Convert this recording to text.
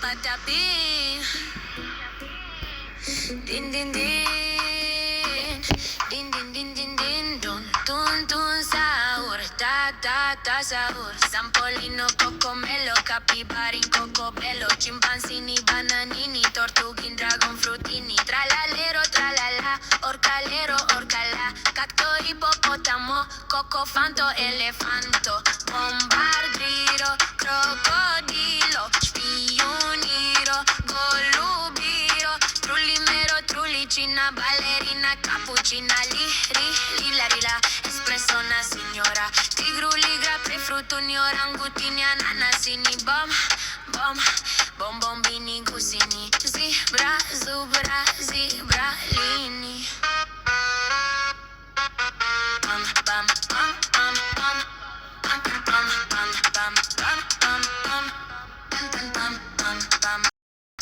patapim. Din din din. Din din din din din. Dun dun dun sahur. Da da da sahur. Sampolino, cocomelo, capibari, cocobello, chimpanzini, bananini, tortugin, dragon frutini, tralalero, tralala, orcalero, orcala, cacto, hipopótamo, cocofanto, elefanto, bombardiro, crocodilo, spioniro, golubiro, trullimero, trullicina, ballerina, cappuccina, lila, espresso, una signora, tigruli, grapri, fruttuni, orangutini, ananasini, bombini, gusini, zebra, zubra, zebralini. Bam, bam, bam,